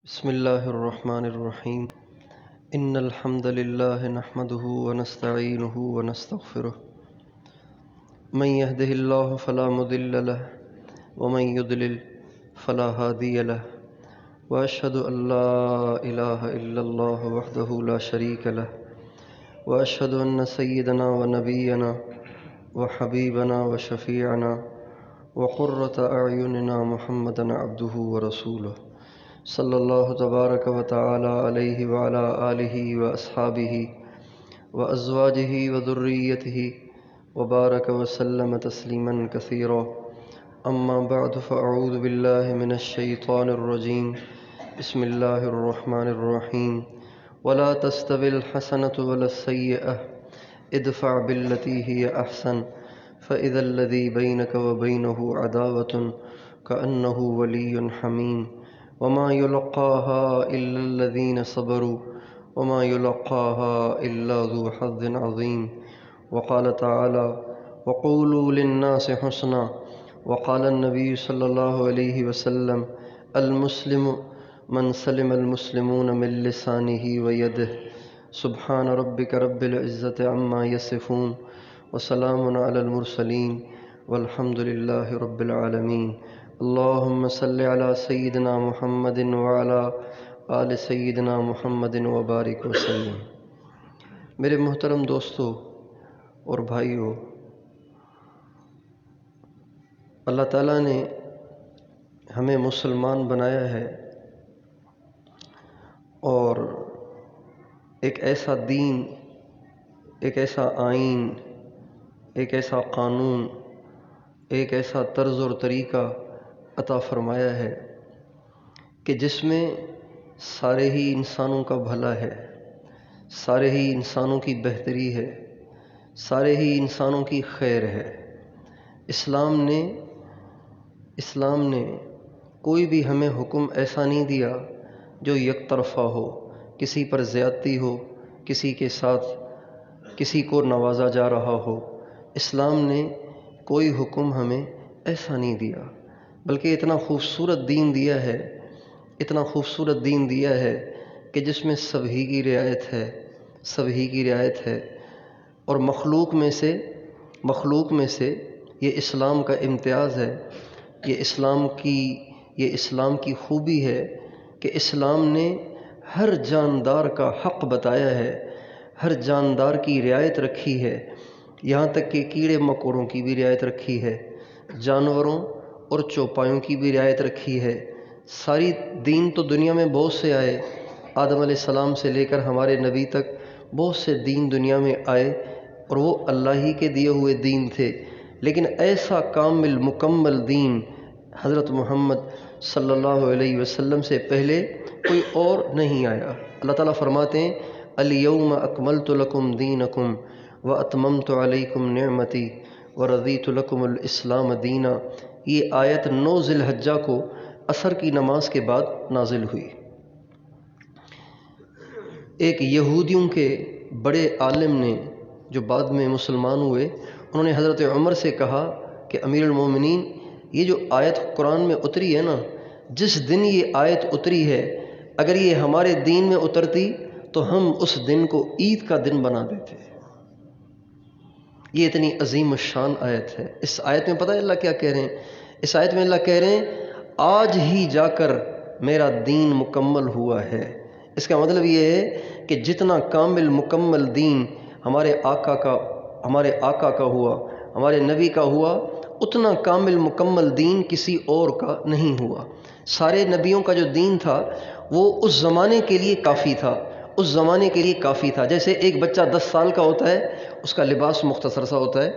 بسم الله الرحمن الرحيم إن الحمد لله نحمده ونستعينه ونستغفره من يهده الله فلا مضل له ومن يضلل فلا هادي له وأشهد أن لا إله إلا الله وحده لا شريك له وأشهد أن سيدنا ونبينا وحبيبنا وشفيعنا وقرة أعيننا محمدا عبده ورسوله صلی اللہ تبارک و تعالی علیہ وعلی آلہ واصحابہ وازواجہ وذریتہ وبارک وسلم تسلیما کثیرا اما بعد فاعوذ باللہ من الشیطان الرجیم بسم اللہ الرحمن الرحیم ولا تستوی الحسنة ولا السیئة ادفع بالتي هي احسن فاذا الذي بينك وبينه عداوة كأنه ولي حميم وما يلقاها إلا الذين صبروا وما يلقاها إلا ذو حظ عظيم وقال تعالى وقولوا للناس حسنا وقال النبي صلى الله عليه وسلم المسلم من سلم المسلمون من لسانه ويده سبحان ربك رب العزة عما يصفون وسلام على المرسلين والحمد لله رب العالمين اللهم صل على سيدنا محمد وعلى آل سيدنا محمد وبارک وسلم۔ میرے محترم دوستو اور بھائیو، اللہ تعالیٰ نے ہمیں مسلمان بنایا ہے اور ایک ایسا دین، ایک ایسا آئین، ایک ایسا قانون، ایک ایسا طرز اور طریقہ عطا فرمایا ہے کہ جس میں سارے ہی انسانوں کا بھلا ہے، سارے ہی انسانوں کی بہتری ہے، سارے ہی انسانوں کی خیر ہے۔ اسلام نے کوئی بھی ہمیں حکم ایسا نہیں دیا جو یک طرفہ ہو، کسی پر زیادتی ہو، کسی کے ساتھ کسی کو نوازا جا رہا ہو۔ اسلام نے کوئی حکم ہمیں ایسا نہیں دیا، بلکہ اتنا خوبصورت دین دیا ہے، اتنا خوبصورت دین دیا ہے کہ جس میں سبھی کی رعایت ہے اور مخلوق میں سے یہ اسلام کا امتیاز ہے، یہ اسلام کی خوبی ہے کہ اسلام نے ہر جاندار کا حق بتایا ہے، ہر جاندار کی رعایت رکھی ہے، یہاں تک کہ کیڑے مکوڑوں کی بھی رعایت رکھی ہے، جانوروں اور چوپایوں کی بھی رعایت رکھی ہے۔ ساری دین تو دنیا میں بہت سے آئے، آدم علیہ السلام سے لے کر ہمارے نبی تک بہت سے دین دنیا میں آئے اور وہ اللہ ہی کے دیے ہوئے دین تھے، لیکن ایسا کامل مکمل دین حضرت محمد صلی اللہ علیہ وسلم سے پہلے کوئی اور نہیں آیا۔ اللہ تعالیٰ فرماتے ہیں الیوم اکملت لکم دینکم واتممت علیکم نعمتی ورضیت لکم الاسلام دینا۔ یہ آیت 9 ذی الحجہ کو عصر کی نماز کے بعد نازل ہوئی۔ ایک یہودیوں کے بڑے عالم نے جو بعد میں مسلمان ہوئے، انہوں نے حضرت عمر سے کہا کہ امیر المومنین، یہ جو آیت قرآن میں اتری ہے نا، جس دن یہ آیت اتری ہے، اگر یہ ہمارے دین میں اترتی تو ہم اس دن کو عید کا دن بنا دیتے۔ یہ اتنی عظیم الشان آیت ہے۔ اس آیت میں پتہ ہے اللہ کیا کہہ رہے ہیں؟ اس آیت میں اللہ کہہ رہے ہیں آج ہی جا کر میرا دین مکمل ہوا ہے۔ اس کا مطلب یہ ہے کہ جتنا کامل مکمل دین ہمارے آقا کا ہوا، ہمارے نبی کا ہوا، اتنا کامل مکمل دین کسی اور کا نہیں ہوا۔ سارے نبیوں کا جو دین تھا وہ اس زمانے کے لیے کافی تھا۔ جیسے ایک بچہ 10 سال کا ہوتا ہے، اس کا لباس مختصر سا ہوتا ہے،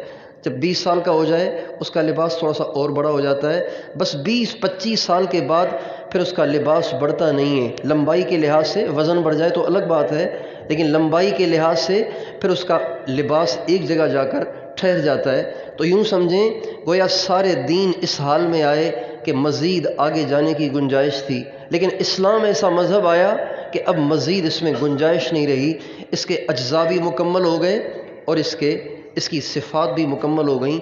جب 20 سال کا ہو جائے اس کا لباس تھوڑا سا اور بڑا ہو جاتا ہے، بس 20-25 سال کے بعد پھر اس کا لباس بڑھتا نہیں ہے۔ لمبائی کے لحاظ سے وزن بڑھ جائے تو الگ بات ہے، لیکن لمبائی کے لحاظ سے پھر اس کا لباس ایک جگہ جا کر ٹھہر جاتا ہے۔ تو یوں سمجھیں گویا سارے دین اس حال میں آئے کہ مزید آگے جانے کی گنجائش تھی، لیکن اسلام ایسا مذہب آیا کہ اب مزید اس میں گنجائش نہیں رہی، اس کے اجزاء بھی مکمل ہو گئے اور اس کی صفات بھی مکمل ہو گئیں۔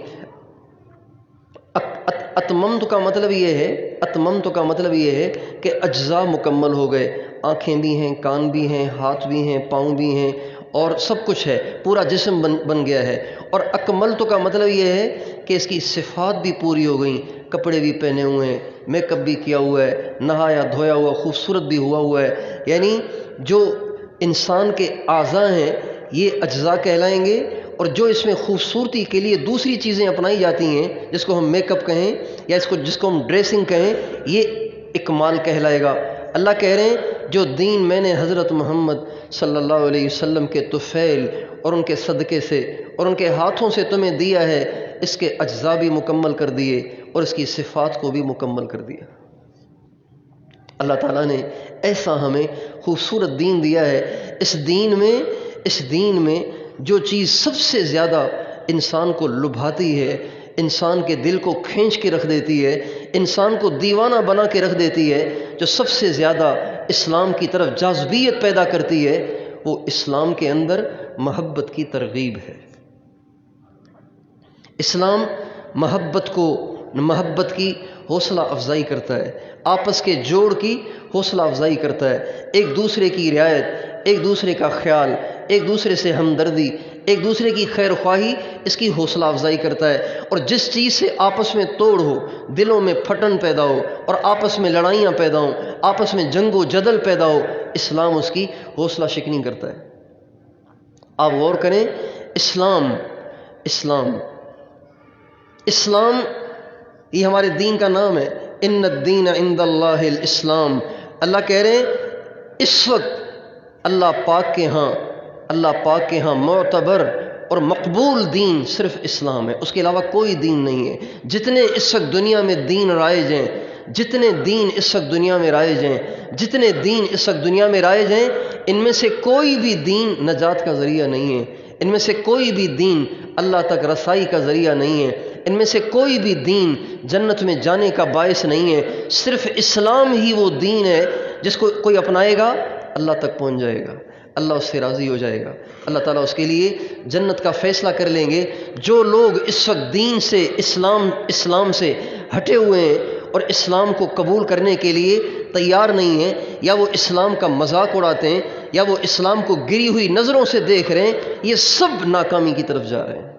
اتممت کا مطلب یہ ہے کہ اجزاء مکمل ہو گئے، آنکھیں بھی ہیں، کان بھی ہیں، ہاتھ بھی ہیں، پاؤں بھی ہیں، اور سب کچھ ہے، پورا جسم بن گیا ہے۔ اور اکملت کا مطلب یہ ہے کہ اس کی صفات بھی پوری ہو گئیں، کپڑے بھی پہنے ہوئے ہیں، میک اپ بھی کیا ہوا ہے، نہایا دھویا ہوا خوبصورت بھی ہوا ہے۔ یعنی جو انسان کے اعضاء ہیں یہ اجزاء کہلائیں گے، اور جو اس میں خوبصورتی کے لیے دوسری چیزیں اپنائی جاتی ہیں، جس کو ہم میک اپ کہیں یا جس کو ہم ڈریسنگ کہیں، یہ اکمال کہلائے گا۔ اللہ کہہ رہے ہیں جو دین میں نے حضرت محمد صلی اللہ علیہ وسلم کے طفیل اور ان کے صدقے سے اور ان کے ہاتھوں سے تمہیں دیا ہے، اس کے اجزاء بھی مکمل کر دیے اور اس کی صفات کو بھی مکمل کر دیا۔ اللہ تعالیٰ نے ایسا ہمیں خوبصورت دین دیا ہے۔ اس دین میں جو چیز سب سے زیادہ انسان کو لبھاتی ہے، انسان کے دل کو کھینچ کے رکھ دیتی ہے، انسان کو دیوانہ بنا کے رکھ دیتی ہے، جو سب سے زیادہ اسلام کی طرف جاذبیت پیدا کرتی ہے، وہ اسلام کے اندر محبت کی ترغیب ہے۔ اسلام محبت کی حوصلہ افزائی کرتا ہے، آپس کے جوڑ کی حوصلہ افزائی کرتا ہے، ایک دوسرے کی رعایت، ایک دوسرے کا خیال، ایک دوسرے سے ہمدردی، ایک دوسرے کی خیر خواہی، اس کی حوصلہ افزائی کرتا ہے۔ اور جس چیز سے آپس میں توڑ ہو، دلوں میں پھٹن پیدا ہو اور آپس میں لڑائیاں پیدا ہوں، آپس میں جنگ و جدل پیدا ہو، اسلام اس کی حوصلہ شکنی کرتا ہے۔ آپ غور کریں، اسلام یہ ہمارے دین کا نام ہے۔ ان الدین عند اللہ الاسلام۔ اللہ کہہ رہے ہیں اس وقت اللہ پاک کے ہاں معتبر اور مقبول دین صرف اسلام ہے، اس کے علاوہ کوئی دین نہیں ہے۔ جتنے اس وقت دنیا میں دین رائج ہیں، جتنے دین اس وقت دنیا میں رائج ہیں، ان میں سے کوئی بھی دین نجات کا ذریعہ نہیں ہے، ان میں سے کوئی بھی دین اللہ تک رسائی کا ذریعہ نہیں ہے، ان میں سے کوئی بھی دین جنت میں جانے کا باعث نہیں ہے۔ صرف اسلام ہی وہ دین ہے جس کو کوئی اپنائے گا اللہ تک پہنچ جائے گا، اللہ اس سے راضی ہو جائے گا، اللہ تعالیٰ اس کے لیے جنت کا فیصلہ کر لیں گے۔ جو لوگ اس وقت دین سے اسلام سے ہٹے ہوئے ہیں اور اسلام کو قبول کرنے کے لیے تیار نہیں ہیں، یا وہ اسلام کا مذاق اڑاتے ہیں، یا وہ اسلام کو گری ہوئی نظروں سے دیکھ رہے ہیں، یہ سب ناکامی کی طرف جا رہے ہیں۔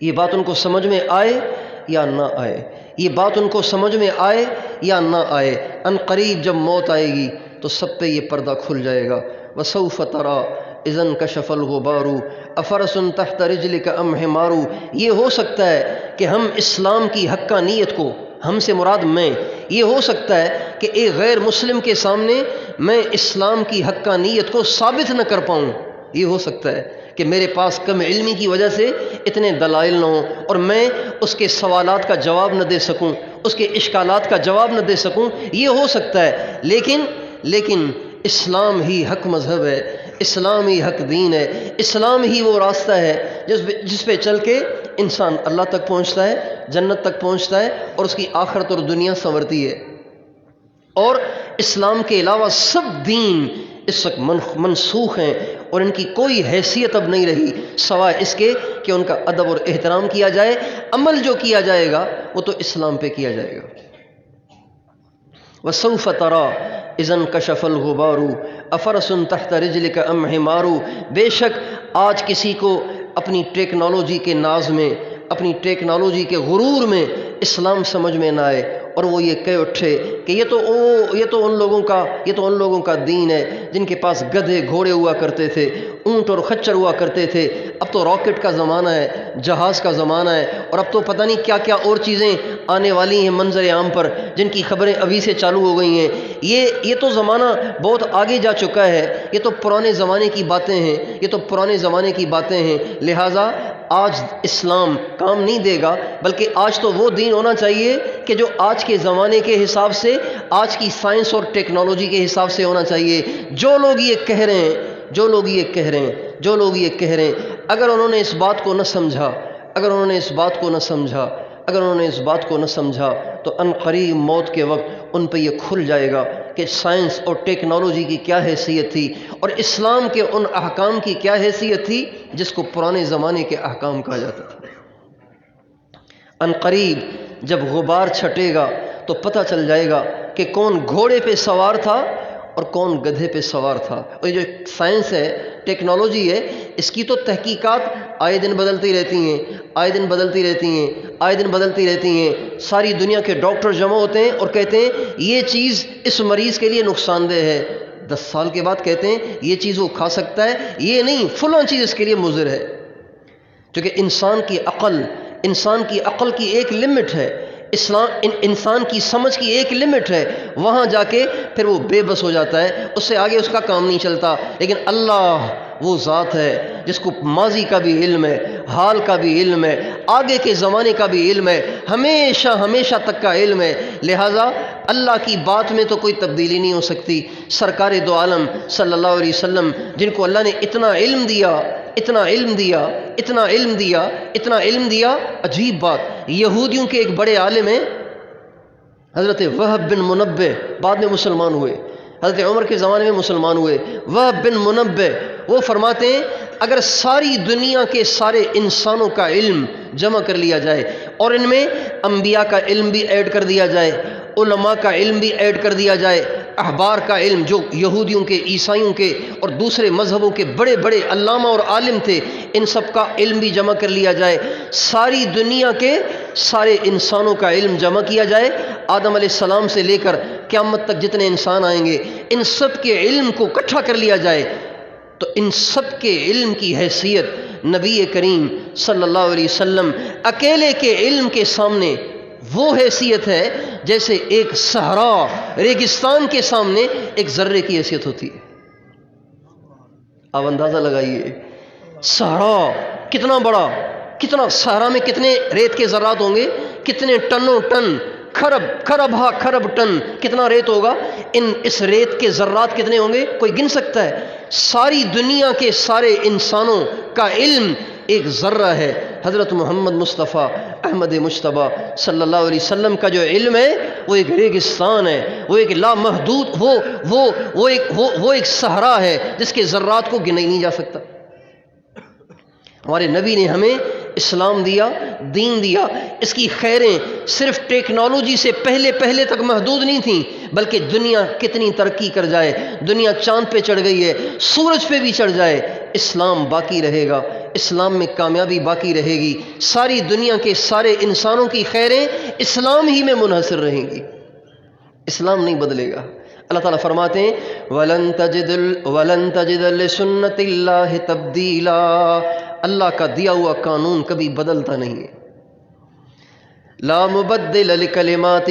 یہ بات ان کو سمجھ میں آئے یا نہ آئے، یہ بات ان کو سمجھ میں آئے یا نہ آئے، ان قریب جب موت آئے گی تو سب پہ یہ پردہ کھل جائے گا۔ وَسَوْفَ تَرَىٰ اِذَا انْكَشَفَ الْغُبَارُ أَفَرَسٌ تَحْتَ رِجْلِكَ أَمْ حِمَارُ۔ یہ ہو سکتا ہے کہ ہم اسلام کی حقانیت کو، ہم سے مراد میں، یہ ہو سکتا ہے کہ ایک غیر مسلم کے سامنے میں اسلام کی حقانیت کو ثابت نہ کر پاؤں، یہ ہو سکتا ہے کہ میرے پاس کم علمی کی وجہ سے اتنے دلائل نہ ہوں اور میں اس کے سوالات کا جواب نہ دے سکوں، اس کے اشکالات کا جواب نہ دے سکوں، یہ ہو سکتا ہے۔ لیکن اسلام ہی حق مذہب ہے، اسلام ہی حق دین ہے، اسلام ہی وہ راستہ ہے جس پہ چل کے انسان اللہ تک پہنچتا ہے، جنت تک پہنچتا ہے، اور اس کی آخرت اور دنیا سنورتی ہے۔ اور اسلام کے علاوہ سب دین اس وقت منسوخ ہیں اور ان کی کوئی حیثیت اب نہیں رہی سوائے اس کے کہ ان کا ادب اور احترام کیا جائے، عمل جو کیا جائے گا وہ تو اسلام پہ کیا جائے گا۔ وَسَوْفَ تَرَىٰ اِذَا انْكَشَفَ الْغُبَارُ أَفَرَسٌ تَحْتَ رِجْلِكَ أَمْ حِمَارُ۔ بے شک آج کسی کو اپنی ٹیکنالوجی کے ناز میں، اپنی ٹیکنالوجی کے غرور میں اسلام سمجھ میں نہ آئے اور وہ یہ کہہ اٹھے کہ یہ تو ان لوگوں کا دین ہے جن کے پاس گدھے گھوڑے ہوا کرتے تھے، اونٹ اور خچر ہوا کرتے تھے، اب تو راکٹ کا زمانہ ہے، جہاز کا زمانہ ہے، اور اب تو پتہ نہیں کیا کیا اور چیزیں آنے والی ہیں منظر عام پر جن کی خبریں ابھی سے چالو ہو گئی ہیں۔ یہ تو زمانہ بہت آگے جا چکا ہے، یہ تو پرانے زمانے کی باتیں ہیں، لہٰذا آج اسلام کام نہیں دے گا، بلکہ آج تو وہ دین ہونا چاہیے کہ جو آج کے زمانے کے حساب سے، آج کی سائنس اور ٹیکنالوجی کے حساب سے ہونا چاہیے۔ جو لوگ یہ کہہ رہے ہیں اگر انہوں نے اس بات کو نہ سمجھا تو ان قریب موت کے وقت ان پہ یہ کھل جائے گا کہ سائنس اور ٹیکنالوجی کی کیا حیثیت تھی اور اسلام کے ان احکام کی کیا حیثیت تھی جس کو پرانے زمانے کے احکام کہا جاتا تھا۔ ان قریب جب غبار چھٹے گا تو پتہ چل جائے گا کہ کون گھوڑے پہ سوار تھا اور کون گدھے پہ سوار تھا۔ اور یہ جو سائنس ہے، ٹیکنالوجی ہے، اس کی تو تحقیقات آئے دن بدلتی رہتی ہیں، آئے دن بدلتی رہتی ہیں، آئے دن بدلتی رہتی ہیں۔ ساری دنیا کے ڈاکٹر جمع ہوتے ہیں اور کہتے ہیں یہ چیز اس مریض کے لیے نقصان دہ ہے، 10 سال کے بعد کہتے ہیں یہ چیز وہ کھا سکتا ہے، یہ نہیں، فلاں چیز اس کے لیے مضر ہے۔ کیونکہ انسان کی عقل کی ایک لمٹ ہے، انسان کی سمجھ کی ایک لمٹ ہے، وہاں جا کے پھر وہ بے بس ہو جاتا ہے، اس سے آگے اس کا کام نہیں چلتا۔ لیکن اللہ وہ ذات ہے جس کو ماضی کا بھی علم ہے، حال کا بھی علم ہے، آگے کے زمانے کا بھی علم ہے، ہمیشہ تک کا علم ہے، لہٰذا اللہ کی بات میں تو کوئی تبدیلی نہیں ہو سکتی۔ سرکار دو عالم صلی اللہ علیہ وسلم جن کو اللہ نے اتنا علم دیا، عجیب بات، یہودیوں کے ایک بڑے عالم ہیں حضرت وہب بن منبہ، بعد میں مسلمان ہوئے، حضرت عمر کے زمانے میں مسلمان ہوئے۔ وہب بن منبہ وہ فرماتے ہیں اگر ساری دنیا کے سارے انسانوں کا علم جمع کر لیا جائے اور ان میں انبیاء کا علم بھی ایڈ کر دیا جائے، علماء کا علم بھی ایڈ کر دیا جائے، احبار کا علم جو یہودیوں کے، عیسائیوں کے اور دوسرے مذہبوں کے بڑے بڑے علامہ اور عالم تھے، ان سب کا علم بھی جمع کر لیا جائے، ساری دنیا کے سارے انسانوں کا علم جمع کیا جائے، آدم علیہ السلام سے لے کر قیامت تک جتنے انسان آئیں گے ان سب کے علم کو اکٹھا کر لیا جائے، تو ان سب کے علم کی حیثیت نبی کریم صلی اللہ علیہ وسلم اکیلے کے علم کے سامنے وہ حیثیت ہے جیسے ایک صحرا، ریگستان کے سامنے ایک ذرے کی حیثیت ہوتی ہے۔ آپ اندازہ لگائیے صحرا کتنا بڑا، کتنا صحرا میں کتنے ریت کے ذرات ہوں گے، کتنے ٹنوں ٹن، خرب ٹن کتنا ریت ہوگا، اس ریت کے ذرات کتنے ہوں گے کوئی گن سکتا ہے؟ ساری دنیا کے سارے انسانوں کا علم ایک ذرہ ہے۔ حضرت محمد مصطفیٰ احمد مجتبیٰ صلی اللہ علیہ وسلم کا جو علم ہے وہ ایک ریگستان ہے، وہ ایک لامحدود، وہ ایک صحرا ہے جس کے ذرات کو گنا ہی نہیں جا سکتا۔ ہمارے نبی نے ہمیں اسلام دیا، دین دیا، اس کی خیریں صرف ٹیکنالوجی سے پہلے تک محدود نہیں تھیں، بلکہ دنیا کتنی ترقی کر جائے، دنیا چاند پہ چڑھ گئی ہے، سورج پہ بھی چڑھ جائے، اسلام باقی رہے گا، اسلام میں کامیابی باقی رہے گی، ساری دنیا کے سارے انسانوں کی خیریں اسلام ہی میں منحصر رہیں گی، اسلام نہیں بدلے گا۔ اللہ تعالیٰ فرماتے ہیں وَلَن تَجِدَ لِسُنَّتِ اللَّهِ تَبْدِيلًا، اللہ کا دیا ہوا قانون کبھی بدلتا نہیں ہے۔ لا مبدل لکلماتہ،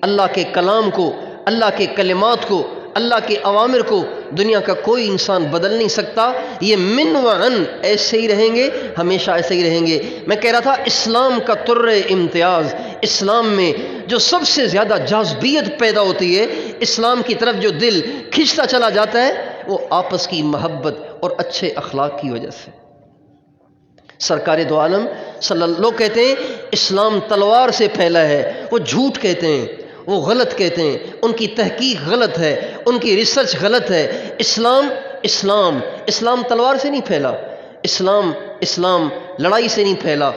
اللہ کے کلام کو، اللہ کے کلمات کو، اللہ کے اوامر کو دنیا کا کوئی انسان بدل نہیں سکتا، یہ من وعن ایسے ہی رہیں گے، ہمیشہ ایسے ہی رہیں گے۔ میں کہہ رہا تھا اسلام کا طر امتیاز، اسلام میں جو سب سے زیادہ جاذبیت پیدا ہوتی ہے، اسلام کی طرف جو دل کھنچتا چلا جاتا ہے، وہ آپس کی محبت اور اچھے اخلاق کی وجہ سے۔ سرکار دو عالم لوگ کہتے ہیں اسلام تلوار سے پھیلا ہے، وہ جھوٹ کہتے ہیں، وہ غلط کہتے ہیں، ان کی تحقیق غلط ہے، ان کی ریسرچ غلط ہے۔ اسلام تلوار سے نہیں پھیلا، اسلام لڑائی سے نہیں پھیلا،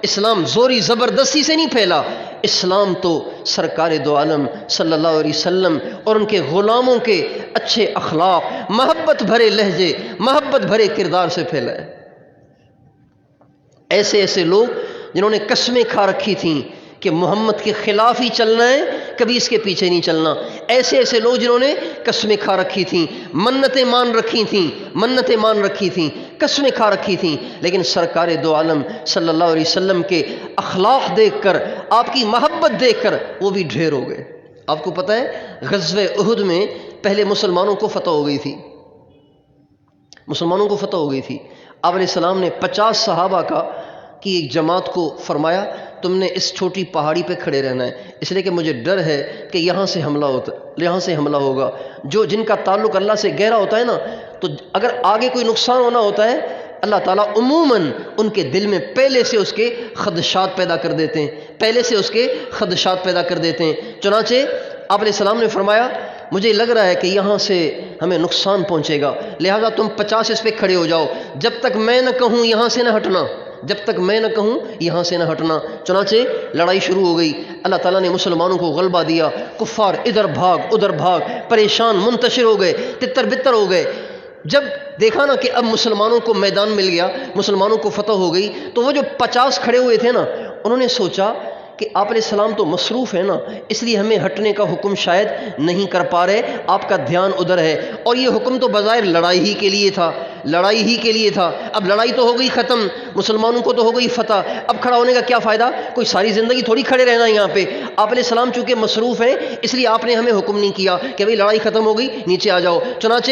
اسلام زوری زبردستی سے نہیں پھیلا، اسلام تو سرکار دو عالم صلی اللہ علیہ وسلم اور ان کے غلاموں کے اچھے اخلاق، محبت بھرے لہجے، محبت بھرے کردار سے پھیلا ہے۔ ایسے لوگ جنہوں نے قسمیں کھا رکھی تھیں کہ محمد کے خلاف ہی چلنا ہے، کبھی اس کے پیچھے نہیں چلنا، ایسے لوگ جنہوں نے قسمیں کھا رکھی تھیں، منتیں مان رکھی تھیں، قسمیں کھا رکھی تھیں، لیکن سرکار دو عالم صلی اللہ علیہ وسلم کے اخلاق دیکھ کر، آپ کی محبت دیکھ کر وہ بھی ڈھیر ہو گئے۔ آپ کو پتہ ہے غزوہ احد میں پہلے مسلمانوں کو فتح ہو گئی تھی، آپ علیہ السلام نے 50 صحابہ کی ایک جماعت کو فرمایا تم نے اس چھوٹی پہاڑی پہ کھڑے رہنا ہے، اس لیے کہ مجھے ڈر ہے کہ یہاں سے حملہ ہوگا۔ جن کا تعلق اللہ سے گہرا ہوتا ہے نا، تو اگر آگے کوئی نقصان ہونا ہوتا ہے، اللہ تعالیٰ عموماً ان کے دل میں پہلے سے اس کے خدشات پیدا کر دیتے ہیں، چنانچہ آپ علیہ السلام نے فرمایا مجھے لگ رہا ہے کہ یہاں سے ہمیں نقصان پہنچے گا، لہذا تم 50 اس پہ کھڑے ہو جاؤ، جب تک میں نہ کہوں یہاں سے نہ ہٹنا، جب تک میں نہ کہوں یہاں سے نہ ہٹنا۔ چنانچہ لڑائی شروع ہو گئی، اللہ تعالیٰ نے مسلمانوں کو غلبہ دیا، کفار ادھر بھاگ ادھر بھاگ، پریشان منتشر ہو گئے، تتر بتر ہو گئے۔ جب دیکھا نا کہ اب مسلمانوں کو میدان مل گیا، مسلمانوں کو فتح ہو گئی، تو وہ جو 50 کھڑے ہوئے تھے نا، انہوں نے سوچا کہ آپ علیہ السلام تو مصروف ہے نا، اس لیے ہمیں ہٹنے کا حکم شاید نہیں کر پا رہے، آپ کا دھیان ادھر ہے۔ اور یہ حکم تو بظاہر لڑائی ہی کے لیے تھا، لڑائی ہی کے لیے تھا۔ اب لڑائی تو ہو گئی ختم، مسلمانوں کو تو ہو گئی فتح، اب کھڑا ہونے کا کیا فائدہ؟ کوئی ساری زندگی تھوڑی کھڑے رہنا یہاں پہ۔ آپ علیہ السلام چونکہ مصروف ہیں، اس لیے آپ نے ہمیں حکم نہیں کیا کہ بھئی لڑائی ختم ہو گئی، نیچے آ جاؤ۔ چنانچہ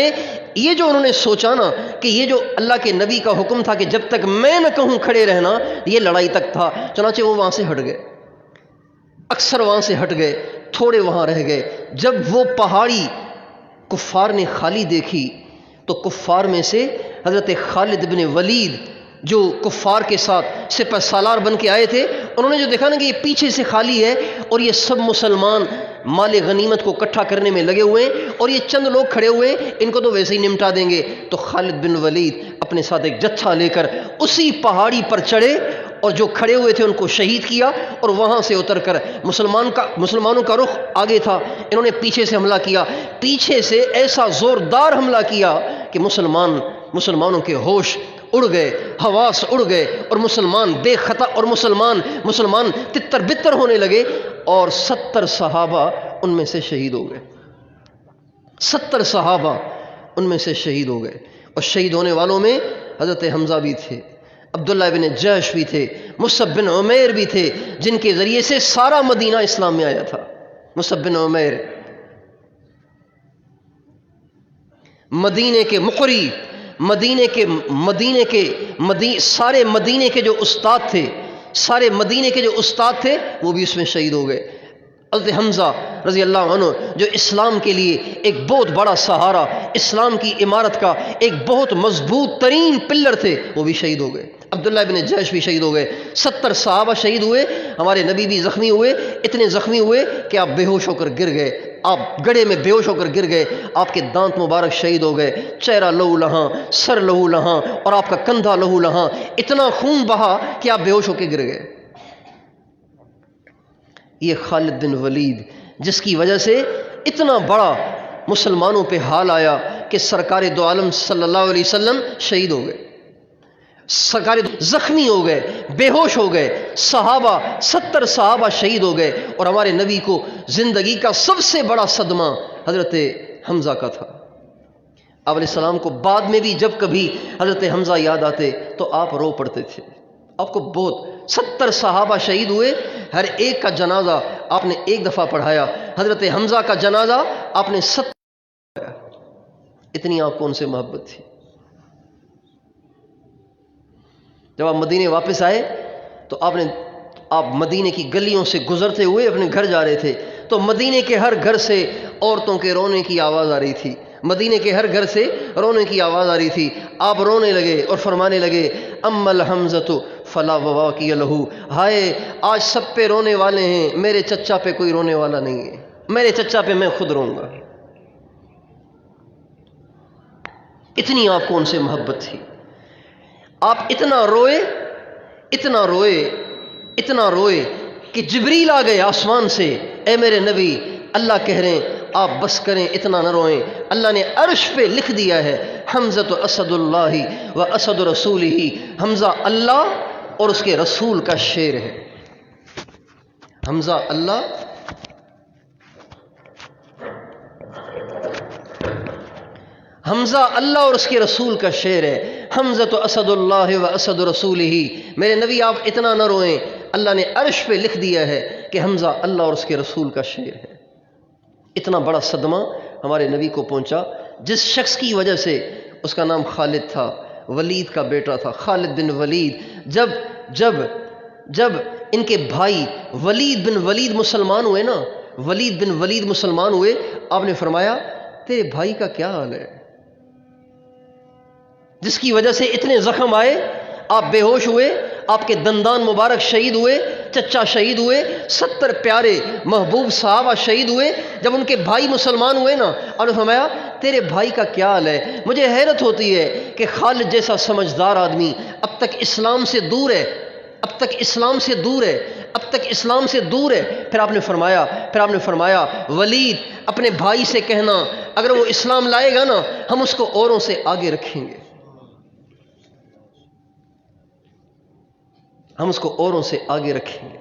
یہ جو انہوں نے سوچا نا کہ یہ جو اللہ کے نبی کا حکم تھا کہ جب تک میں نہ کہوں کھڑے رہنا، یہ لڑائی تک تھا۔ چنانچہ وہ وہاں سے ہٹ گئے، اکثر وہاں سے ہٹ گئے، تھوڑے وہاں رہ گئے۔ جب وہ پہاڑی کفار نے خالی دیکھی تو کفار میں سے حضرت خالد بن ولید جو کفار کے ساتھ سپہ سالار بن کے آئے تھے، انہوں نے جو دیکھا نا کہ یہ پیچھے سے خالی ہے اور یہ سب مسلمان مال غنیمت کو اکٹھا کرنے میں لگے ہوئے ہیں اور یہ چند لوگ کھڑے ہوئے، ان کو تو ویسے ہی نمٹا دیں گے، تو خالد بن ولید اپنے ساتھ ایک جتھا لے کر اسی پہاڑی پر چڑھے اور جو کھڑے ہوئے تھے ان کو شہید کیا، اور وہاں سے اتر کر مسلمانوں کا رخ آگے تھا، انہوں نے پیچھے سے حملہ کیا، پیچھے سے ایسا زوردار حملہ کیا کہ مسلمانوں کے ہوش اڑ گئے، حواس اڑ گئے، اور مسلمان بے خطا، اور مسلمان تتر بتر ہونے لگے، اور 70 صحابہ ان میں سے شہید ہو گئے، 70 صحابہ ان میں سے شہید ہو گئے۔ اور شہید ہونے والوں میں حضرت حمزہ بھی تھے، عبداللہ بن جحش بھی تھے، مصعب بن عمیر بھی تھے، جن کے ذریعے سے سارا مدینہ اسلام میں آیا تھا۔ مصعب بن عمیر مدینے کے مقری، سارے مدینے کے جو استاد تھے، سارے مدینے کے جو استاد تھے وہ بھی اس میں شہید ہو گئے۔ حضرت حمزہ رضی اللہ عنہ جو اسلام کے لیے ایک بہت بڑا سہارا، اسلام کی عمارت کا ایک بہت مضبوط ترین پلر تھے، وہ بھی شہید ہو گئے۔ عبداللہ بن جحش بھی شہید ہو گئے، 70 صحابہ شہید ہوئے۔ ہمارے نبی بھی زخمی ہوئے، اتنے زخمی ہوئے کہ آپ بے ہوش ہو کر گر گئے، آپ گڑھے میں بے ہوش ہو کر گر گئے، آپ کے دانت مبارک شہید ہو گئے، چہرہ لہو لہاں، سر لہو لہاں، اور آپ کا کندھا لہو لہاں، اتنا خون بہا کہ آپ بے ہوش ہو کے گر گئے۔ یہ خالد بن ولید جس کی وجہ سے اتنا بڑا مسلمانوں پہ حال آیا کہ سرکار دو عالم صلی اللہ علیہ وسلم شہید ہو گئے، سرکار زخمی ہو گئے، بے ہوش ہو گئے، 70 صحابہ شہید ہو گئے، اور ہمارے نبی کو زندگی کا سب سے بڑا صدمہ حضرت حمزہ کا تھا۔ آپ علیہ السلام کو بعد میں بھی جب کبھی حضرت حمزہ یاد آتے تو آپ رو پڑتے تھے، آپ کو بہت 70 صحابہ شہید ہوئے، ہر ایک کا جنازہ آپ نے ایک دفعہ پڑھایا، حضرت حمزہ کا جنازہ آپ نے 70 پڑھایا، اتنی آپ کو ان سے محبت تھی۔ جب آپ مدینے واپس آئے تو آپ مدینے کی گلیوں سے گزرتے ہوئے اپنے گھر جا رہے تھے، تو مدینے کے ہر گھر سے عورتوں کے رونے کی آواز آ رہی تھی، مدینے کے ہر گھر سے رونے کی آواز آ رہی تھی۔ آپ رونے لگے اور فرمانے لگے، اما الحمزۃ فلا وواکی لہ، ہائے آج سب پہ رونے والے ہیں، میرے چچا پہ کوئی رونے والا نہیں ہے، میرے چچا پہ میں خود روں گا۔ اتنی آپ کو ان سے محبت تھی، آپ اتنا روئے کہ جبریل آ گئے آسمان سے، اے میرے نبی اللہ کہہ رہے ہیں آپ بس کریں، اتنا نہ روئیں۔ اللہ نے عرش پہ لکھ دیا ہے، حمزہ اسد اللہ و اسد رسولہ، حمزہ اللہ اور اس کے رسول کا شیر ہے۔ حمزہ اللہ اور اس کے رسول کا شعر ہے۔ حمزہ تو اسد اللہ و اسد رسولہ، میرے نبی آپ اتنا نہ روئیں، اللہ نے عرش پہ لکھ دیا ہے کہ حمزہ اللہ اور اس کے رسول کا شعر ہے۔ اتنا بڑا صدمہ ہمارے نبی کو پہنچا، جس شخص کی وجہ سے، اس کا نام خالد تھا، ولید کا بیٹا تھا، خالد بن ولید۔ جب ان کے بھائی ولید بن ولید مسلمان ہوئے نا، ولید بن ولید مسلمان ہوئے، آپ نے فرمایا تیرے بھائی کا کیا حال ہے، جس کی وجہ سے اتنے زخم آئے، آپ بے ہوش ہوئے، آپ کے دندان مبارک شہید ہوئے، چچا شہید ہوئے، 70 پیارے محبوب صحابہ شہید ہوئے۔ جب ان کے بھائی مسلمان ہوئے نا، اور فرمایا تیرے بھائی کا کیا حال ہے؟ مجھے حیرت ہوتی ہے کہ خالد جیسا سمجھدار آدمی اب تک اسلام سے دور ہے، اب تک اسلام سے دور ہے، اب تک اسلام سے دور ہے۔ پھر آپ نے فرمایا ولید اپنے بھائی سے کہنا اگر وہ اسلام لائے گا نا ہم اس کو اوروں سے آگے رکھیں گے، ہم اس کو اوروں سے آگے رکھیں گے۔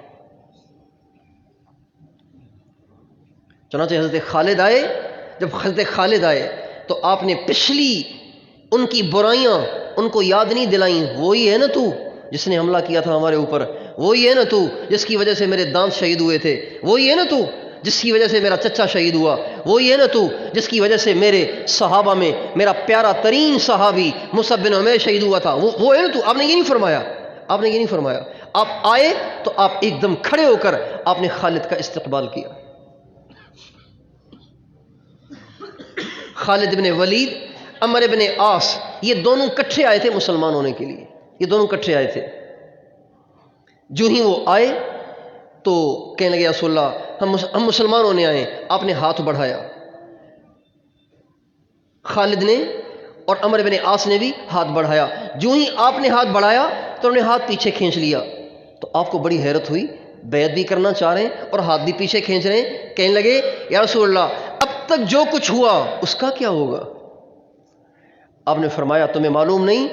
چنانچہ حضرت خالد آئے، جب حضرت خالد آئے تو آپ نے پچھلی ان کی برائیاں ان کو یاد نہیں دلائیں۔ وہی ہے نا تو جس نے حملہ کیا تھا ہمارے اوپر، وہی ہے نا تو جس کی وجہ سے میرے دانت شہید ہوئے تھے، وہی ہے نا تو جس کی وجہ سے میرا چچا شہید ہوا، وہی ہے نا تو جس کی وجہ سے میرے صحابہ میں میرا پیارا ترین صحابی مصعب بن عمیر شہید ہوا تھا، وہ ہے نا تو۔ آپ نے یہ نہیں فرمایا، آپ نے یہ نہیں فرمایا۔ آپ آئے تو آپ ایک دم کھڑے ہو کر آپ نے خالد کا استقبال کیا۔ خالد بن ولید، عمر بن عاص، یہ دونوں کٹھے آئے تھے مسلمان ہونے کے لیے، یہ دونوں کٹھے آئے تھے۔ جو ہی وہ آئے تو کہنے لگے یا رسول اللہ ہم مسلمان ہونے آئے۔ آپ نے ہاتھ بڑھایا، خالد نے اور عمر بن عاص نے بھی ہاتھ بڑھایا۔ جو ہی آپ نے ہاتھ بڑھایا تو انہوں نے ہاتھ پیچھے کھینچ لیا۔ تو آپ کو بڑی حیرت ہوئی، بیعت بھی کرنا چاہ رہے ہیں اور ہاتھ بھی پیچھے کھینچ رہے ہیں۔ کہنے لگے یا رسول اللہ اب تک جو کچھ ہوا اس کا کیا ہوگا؟ آپ نے فرمایا تمہیں معلوم نہیں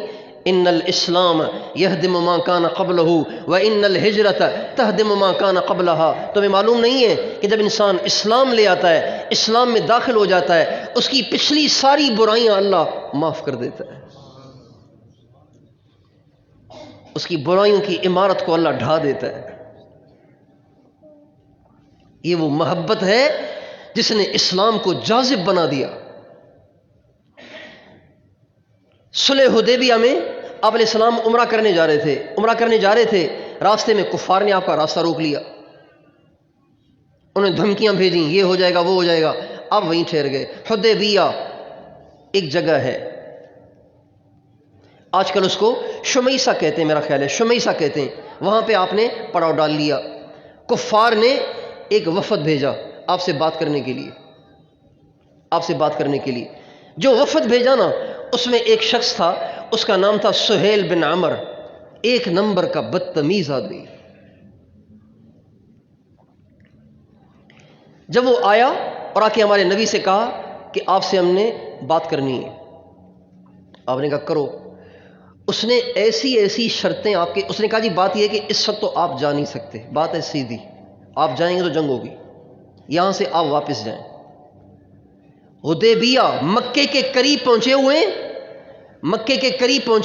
ان الاسلام یہدم ما کان قبلہ وان الہجرۃ تہدم ما کان قبلہا۔ تمہیں معلوم نہیں ہے کہ جب انسان اسلام لے آتا ہے، اسلام میں داخل ہو جاتا ہے، اس کی پچھلی ساری برائیاں اللہ معاف کر دیتا ہے، اس کی برائیوں کی عمارت کو اللہ ڈھا دیتا ہے۔ یہ وہ محبت ہے جس نے اسلام کو جاذب بنا دیا۔ صلح حدیبیہ میں آپ علیہ السلام عمرہ کرنے جا رہے تھے، راستے میں کفار نے آپ کا راستہ روک لیا، انہیں دھمکیاں بھیجیں یہ ہو جائے گا وہ ہو جائے گا، آپ وہیں ٹھہر گئے۔ حدیبیہ ایک جگہ ہے، آج کل اس کو شمیسہ کہتے ہیں، میرا خیال ہے شمیسہ کہتے ہیں، وہاں پہ آپ نے پڑاؤ ڈال لیا۔ کفار نے ایک وفد بھیجا آپ سے بات کرنے کے لیے، جو وفد بھیجا نا اس میں ایک شخص تھا، اس کا نام تھا سہیل بن عمر، ایک نمبر کا بدتمیز آدمی۔ جب وہ آیا اور آ کے ہمارے نبی سے کہا کہ آپ سے ہم نے بات کرنی ہے، آپ نے کہا کرو۔ اس نے ایسی شرطیں آپ کے، اس نے کہا جی بات یہ ہے کہ اس وقت تو آپ جا نہیں سکتے، بات ہے سیدھی، آپ جائیں گے تو جنگ ہوگی، یہاں سے آپ واپس جائیں۔ حدیبیہ مکے کے قریب پہنچے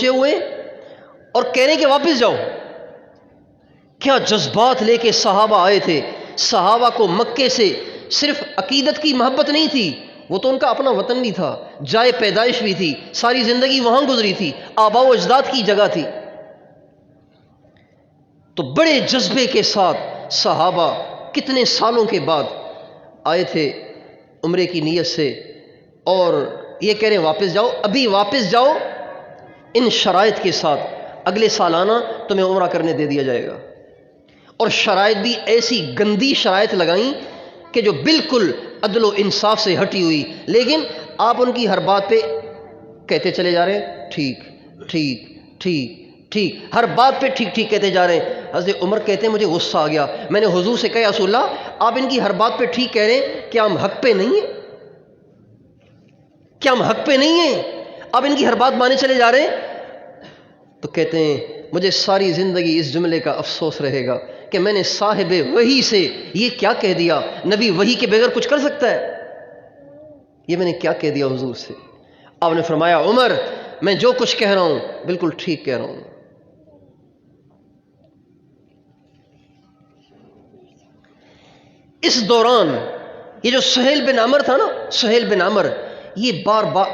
ہوئے اور کہہ رہے ہیں کہ واپس جاؤ۔ کیا جذبات لے کے صحابہ آئے تھے۔ صحابہ کو مکے سے صرف عقیدت کی محبت نہیں تھی، وہ تو ان کا اپنا وطن بھی تھا، جائے پیدائش بھی تھی، ساری زندگی وہاں گزری تھی، آباء و اجداد کی جگہ تھی۔ تو بڑے جذبے کے ساتھ صحابہ کتنے سالوں کے بعد آئے تھے عمرے کی نیت سے، اور یہ کہہ رہے ہیں واپس جاؤ، ابھی واپس جاؤ، ان شرائط کے ساتھ اگلے سال آنا تمہیں عمرہ کرنے دے دیا جائے گا۔ اور شرائط بھی ایسی گندی شرائط لگائیں کہ جو بالکل عدل و انصاف سے ہٹی ہوئی، لیکن آپ ان کی ہر بات پہ کہتے چلے جا رہے ہیں ٹھیک ٹھیک ٹھیک ٹھیک، ہر بات پہ ٹھیک ٹھیک کہتے جا رہے ہیں۔ حضرت عمر کہتے ہیں مجھے غصہ آ گیا، میں نے حضور سے کہا یا رسول اللہ آپ ان کی ہر بات پہ ٹھیک کہہ رہے ہیں، کیا ہم حق پہ نہیں ہیں؟ کیا ہم حق پہ نہیں ہیں؟ آپ ان کی ہر بات مانے چلے جا رہے ہیں۔ تو کہتے ہیں مجھے ساری زندگی اس جملے کا افسوس رہے گا کہ میں نے صاحب وحی سے یہ کیا کہہ دیا۔ نبی وحی کے بغیر کچھ کر سکتا ہے؟ یہ میں نے کیا کہہ دیا حضور سے؟ آپ نے فرمایا عمر میں جو کچھ کہہ رہا ہوں بالکل ٹھیک کہہ رہا ہوں۔ اس دوران یہ جو سہیل بن عمر تھا نا، سہیل بن عمر یہ بار بار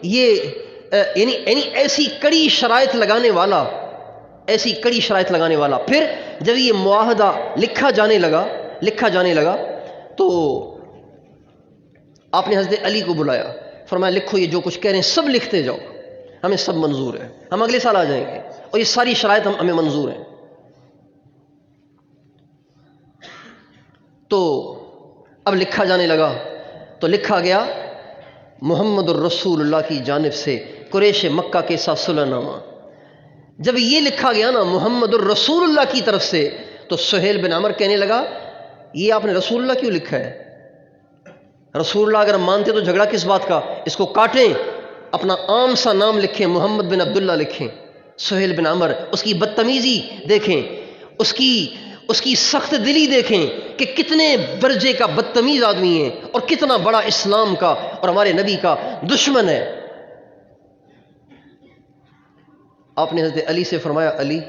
یعنی ایسی کڑی شرائط لگانے والا، پھر جب یہ معاہدہ لکھا جانے لگا تو آپ نے حضرت علی کو بلایا، فرمایا لکھو یہ جو کچھ کہہ رہے ہیں سب لکھتے جاؤ، ہمیں سب منظور ہے، ہم اگلے سال آ جائیں گے اور یہ ساری شرائط ہمیں منظور ہیں۔ تو اب لکھا جانے لگا، تو لکھا گیا محمد الرسول اللہ کی جانب سے قریش مکہ کے ساتھ صلح نامہ۔ جب یہ لکھا گیا نا محمد الرسول اللہ کی طرف سے، تو سہیل بن عمر کہنے لگا یہ آپ نے رسول اللہ کیوں لکھا ہے؟ رسول اللہ اگر مانتے تو جھگڑا کس بات کا؟ اس کو کاٹیں، اپنا عام سا نام لکھیں، محمد بن عبداللہ لکھیں۔ سہیل بن عمر، اس کی بدتمیزی دیکھیں، اس کی سخت دلی دیکھیں کہ کتنے درجے کا بدتمیز آدمی ہے اور کتنا بڑا اسلام کا اور ہمارے نبی کا دشمن ہے۔ آپ نے حضرت علی سے فرمایا علی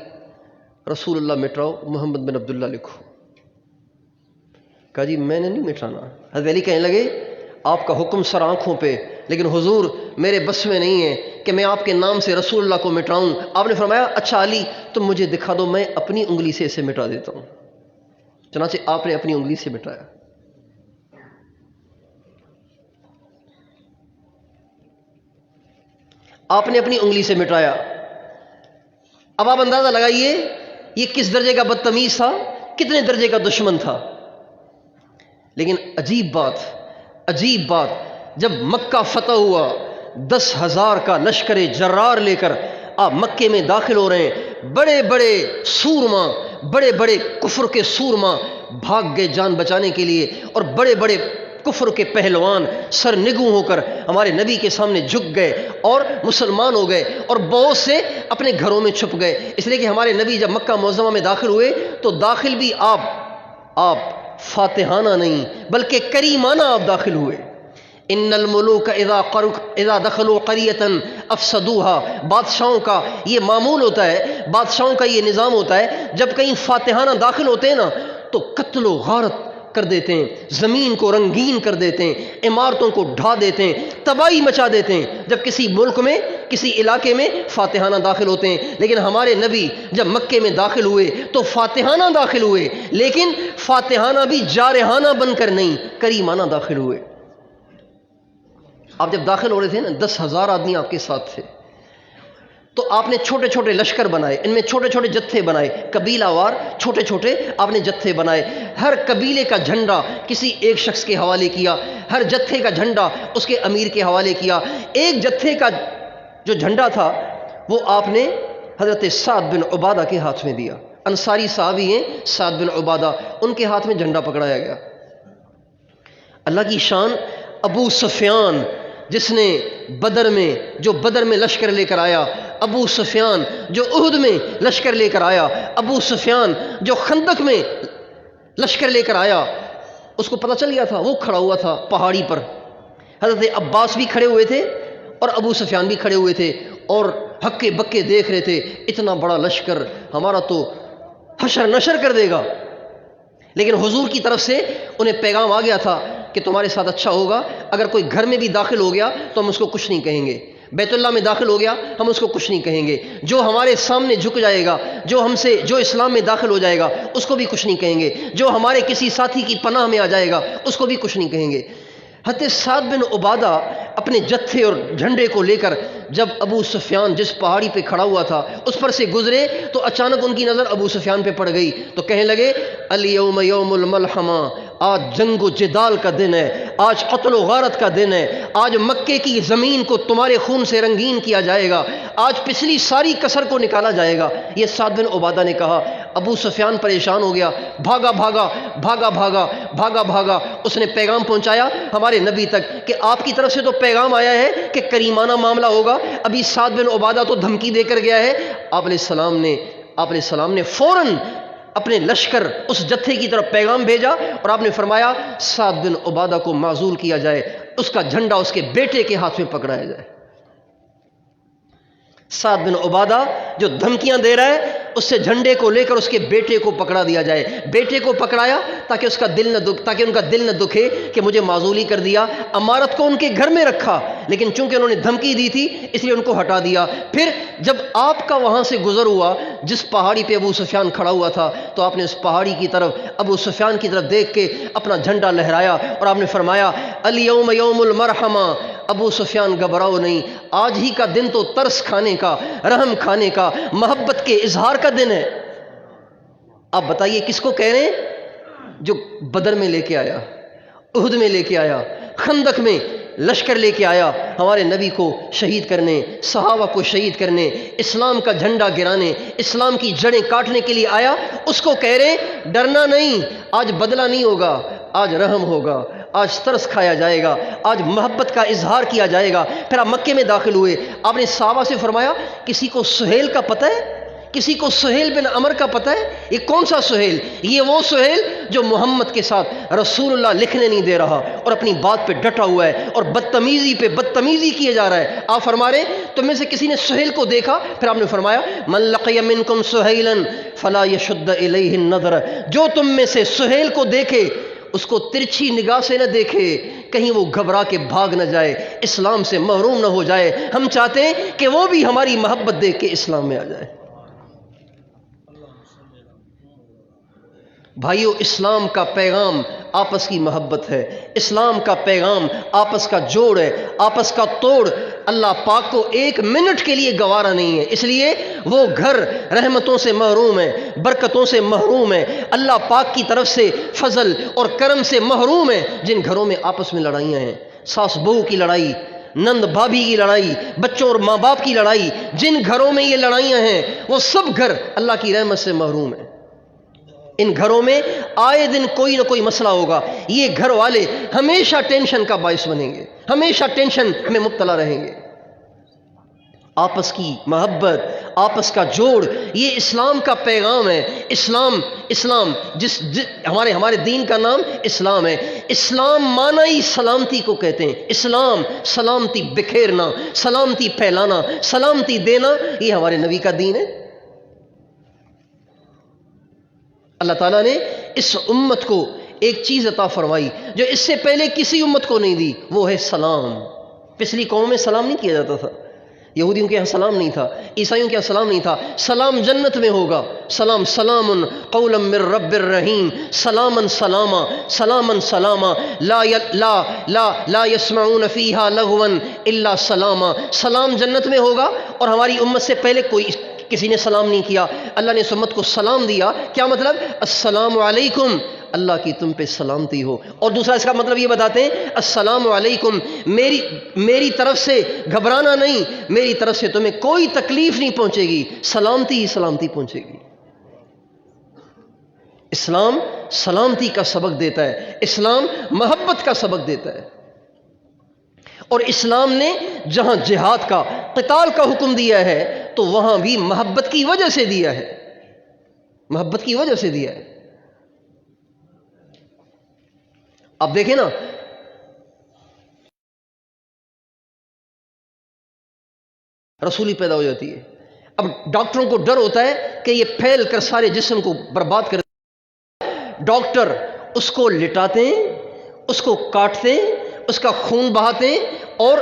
رسول اللہ مٹاؤ، محمد بن عبداللہ لکھو۔ کہا جی میں نے نہیں مٹانا۔ حضرت علی کہنے لگے آپ کا حکم سر آنکھوں پہ، لیکن حضور میرے بس میں نہیں ہے کہ میں آپ کے نام سے رسول اللہ کو مٹاؤں۔ آپ نے فرمایا اچھا علی تم مجھے دکھا دو، میں اپنی انگلی سے اسے مٹا دیتا ہوں۔ چنانچہ آپ نے اپنی انگلی سے مٹایا۔ آپ نے اپنی انگلی سے مٹایا۔ اب آپ اندازہ لگائیے یہ کس درجے کا بدتمیز تھا، کتنے درجے کا دشمن تھا۔ لیکن عجیب بات جب مکہ فتح ہوا، 10,000 کا لشکر جرار لے کر آپ مکے میں داخل ہو رہے ہیں، بڑے بڑے سورما، بڑے بڑے کفر کے سورما بھاگ گئے جان بچانے کے لیے، اور بڑے بڑے کفر کے پہلوان سر نگوں ہو کر ہمارے نبی کے سامنے جھک گئے اور مسلمان ہو گئے، اور بہت سے اپنے گھروں میں چھپ گئے، اس لیے کہ ہمارے نبی جب مکہ معظمہ میں داخل ہوئے تو داخل بھی آپ فاتحانہ نہیں بلکہ کریمانہ آپ داخل ہوئے۔ ان الملوک اذا دخلوا قریۃ افسدوها، بادشاہوں کا یہ معمول ہوتا ہے، بادشاہوں کا یہ نظام ہوتا ہے، جب کہیں فاتحانہ داخل ہوتے ہیں نا تو قتل و غارت کر دیتے ہیں، زمین کو رنگین کر دیتے ہیں، عمارتوں کو ڈھا دیتے ہیں، تباہی مچا دیتے ہیں جب کسی ملک میں کسی علاقے میں فاتحانہ داخل ہوتے ہیں۔ لیکن ہمارے نبی جب مکے میں داخل ہوئے تو فاتحانہ داخل ہوئے، لیکن فاتحانہ بھی جارحانہ بن کر نہیں، کریمانہ داخل ہوئے۔ آپ جب داخل ہو رہے تھے نا 10,000 آدمی آپ کے ساتھ تھے، تو آپ نے چھوٹے چھوٹے لشکر بنائے، ان میں چھوٹے چھوٹے جتھے بنائے، قبیلہ وار چھوٹے چھوٹے آپ نے جتھے بنائے، ہر قبیلے کا جھنڈا کسی ایک شخص کے حوالے کیا، ہر جتھے کا جھنڈا اس کے امیر کے حوالے کیا۔ ایک جتھے کا جو جھنڈا تھا وہ آپ نے حضرت سعد بن عبادہ کے ہاتھ میں دیا، انصاری صحابی ہیں سعد بن عبادہ، ان کے ہاتھ میں جھنڈا پکڑایا گیا۔ اللہ کی شان، ابو سفیان جس نے بدر میں لشکر لے کر آیا، ابو سفیان جو احد میں لشکر لے کر آیا، ابو سفیان جو خندق میں لشکر لے کر آیا، اس کو پتہ چل گیا تھا، وہ کھڑا ہوا تھا پہاڑی پر، حضرت عباس بھی کھڑے ہوئے تھے اور ابو سفیان بھی کھڑے ہوئے تھے، اور ہکے بکے دیکھ رہے تھے اتنا بڑا لشکر ہمارا تو حشر نشر کر دے گا۔ لیکن حضور کی طرف سے انہیں پیغام آ گیا تھا کہ تمہارے ساتھ اچھا ہوگا اگر کوئی گھر میں بھی داخل ہو گیا تو ہم اس کو کچھ نہیں کہیں گے، بیت اللہ میں داخل ہو گیا ہم اس کو کچھ نہیں کہیں گے، جو ہمارے سامنے جھک جائے گا، جو اسلام میں داخل ہو جائے گا اس کو بھی کچھ نہیں کہیں گے، جو ہمارے کسی ساتھی کی پناہ میں آ جائے گا اس کو بھی کچھ نہیں کہیں گے۔ حضرت سعد بن عبادہ اپنے جتھے اور جھنڈے کو لے کر جب ابو سفیان جس پہاڑی پہ کھڑا ہوا تھا اس پر سے گزرے تو اچانک ان کی نظر ابو سفیان پہ پڑ گئی، تو کہنے لگے الیوم یوم الملحمہ، آج جنگ و جدال کا دن ہے، آج قتل و غارت کا دن ہے، آج مکے کی زمین کو تمہارے خون سے رنگین کیا جائے گا، آج پچھلی ساری کسر کو نکالا جائے گا۔ یہ سعد بن عبادہ نے کہا۔ ابو سفیان پریشان ہو گیا، بھاگا، اس نے پیغام پہنچایا ہمارے نبی تک کہ آپ کی طرف سے تو پیغام آیا ہے کہ کریمانہ معاملہ ہوگا، ابھی سعد بن عبادہ تو دھمکی دے کر گیا ہے۔ آپ علیہ السلام نے فوراً اپنے لشکر اس جتھے کی طرف پیغام بھیجا اور آپ نے فرمایا سعد بن عبادہ کو معزول کیا جائے، اس کا جھنڈا اس کے بیٹے کے ہاتھ میں پکڑایا جائے۔ سعد بن عبادہ جو دھمکیاں دے رہا ہے اس سے جھنڈے کو لے کر اس کے بیٹے کو پکڑا دیا جائے، بیٹے کو پکڑایا تاکہ ان کا دل نہ دکھے کہ مجھے معزولی کر دیا۔ امارت کو ان کے گھر میں رکھا، لیکن چونکہ انہوں نے دھمکی دی تھی اس لیے ان کو ہٹا دیا۔ پھر جب آپ کا وہاں سے گزر ہوا جس پہاڑی پہ ابو سفیان کھڑا ہوا تھا تو آپ نے اس پہاڑی کی طرف ابو سفیان کی طرف دیکھ کے اپنا جھنڈا لہرایا اور آپ نے فرمایا الیوم یوم المرحمہ، ابو سفیان گھبراؤ نہیں، آج ہی کا دن تو ترس کھانے کا، رحم کھانے کا، محبت کے اظہار کا دن ہے۔ آپ بتائیے کس کو کہہ رہے ہیں؟ جو بدر میں لے کے آیا، احد میں لے کے آیا، خندق میں لشکر لے کے آیا ہمارے نبی کو شہید کرنے، صحابہ کو شہید کرنے، اسلام کا جھنڈا گرانے، اسلام کی جڑیں کاٹنے کے لیے آیا، اس کو کہہ رہے ڈرنا نہیں، آج بدلہ نہیں ہوگا، آج رحم ہوگا، آج ترس کھایا جائے گا، آج محبت کا اظہار کیا جائے گا۔ پھر آپ مکے میں داخل ہوئے، آپ نے صحابہ سے فرمایا کسی کو سہیل کا پتہ ہے؟ کسی کو سہیل بن عمر کا پتہ ہے؟ یہ کون سا سہیل؟ یہ وہ سہیل جو محمد کے ساتھ رسول اللہ لکھنے نہیں دے رہا اور اپنی بات پہ ڈٹا ہوا ہے اور بدتمیزی پہ بدتمیزی کیے جا رہا ہے۔ آپ فرما رہے ہیں تم میں سے کسی نے سہیل کو دیکھا؟ پھر آپ نے فرمایا من لقی منکم سہیلا فلا یشد الیہ النظر، جو تم میں سے سہیل کو دیکھے اس کو ترچھی نگاہ سے نہ دیکھے، کہیں وہ گھبرا کے بھاگ نہ جائے، اسلام سے محروم نہ ہو جائے۔ ہم چاہتے ہیں کہ وہ بھی ہماری محبت دیکھ کے اسلام میں آ جائے۔ بھائیو، اسلام کا پیغام آپس کی محبت ہے، اسلام کا پیغام آپس کا جوڑ ہے، آپس کا توڑ اللہ پاک کو ایک منٹ کے لیے گوارا نہیں ہے۔ اس لیے وہ گھر رحمتوں سے محروم ہے، برکتوں سے محروم ہے، اللہ پاک کی طرف سے فضل اور کرم سے محروم ہے جن گھروں میں آپس میں لڑائیاں ہیں، ساس بہو کی لڑائی، نند بھابھی کی لڑائی، بچوں اور ماں باپ کی لڑائی، جن گھروں میں یہ لڑائیاں ہیں وہ سب گھر اللہ کی رحمت سے محروم ہیں۔ ان گھروں میں آئے دن کوئی نہ کوئی مسئلہ ہوگا، یہ گھر والے ہمیشہ ٹینشن کا باعث بنیں گے، ہمیشہ ٹینشن میں مبتلا رہیں گے۔ آپس کی محبت، آپس کا جوڑ، یہ اسلام کا پیغام ہے۔ اسلام ہمارے دین کا نام اسلام ہے۔ اسلام معنی ہی سلامتی کو کہتے ہیں۔ اسلام سلامتی بکھیرنا، سلامتی پھیلانا، سلامتی دینا، یہ ہمارے نبی کا دین ہے۔ اللہ تعالیٰ نے اس امت کو ایک چیز عطا فرمائی جو اس سے پہلے کسی امت کو نہیں دی، وہ ہے سلام۔ پچھلی قوموں میں سلام نہیں کیا جاتا تھا، یہودیوں کے یہاں سلام نہیں تھا، عیسائیوں کے یہاں سلام نہیں تھا۔ سلام جنت میں ہوگا، سلام قولا من رب الرحیم، سلاما سلاما سلاما سلاما لا يسمعون فیہا لغوا الا سلاما۔ سلام جنت میں ہوگا، اور ہماری امت سے پہلے کسی نے سلام نہیں کیا، اللہ نے اس امت کو سلام دیا۔ کیا مطلب؟ السلام علیکم، اللہ کی تم پہ سلامتی ہو۔ اور دوسرا اس کا مطلب یہ بتاتے ہیں السلام علیکم، میری طرف سے گھبرانا نہیں، میری طرف سے تمہیں کوئی تکلیف نہیں پہنچے گی، سلامتی ہی سلامتی پہنچے گی۔ اسلام سلامتی کا سبق دیتا ہے، اسلام محبت کا سبق دیتا ہے۔ اور اسلام نے جہاں جہاد کا، قتال کا حکم دیا ہے تو وہاں بھی محبت کی وجہ سے دیا ہے، محبت کی وجہ سے دیا ہے۔ اب دیکھیں نا، رسولی پیدا ہو جاتی ہے، اب ڈاکٹروں کو ڈر ہوتا ہے کہ یہ پھیل کر سارے جسم کو برباد کر دے۔ ڈاکٹر اس کو لٹاتے ہیں، اس کو کاٹتے ہیں، اس کا خون بہاتے ہیں، اور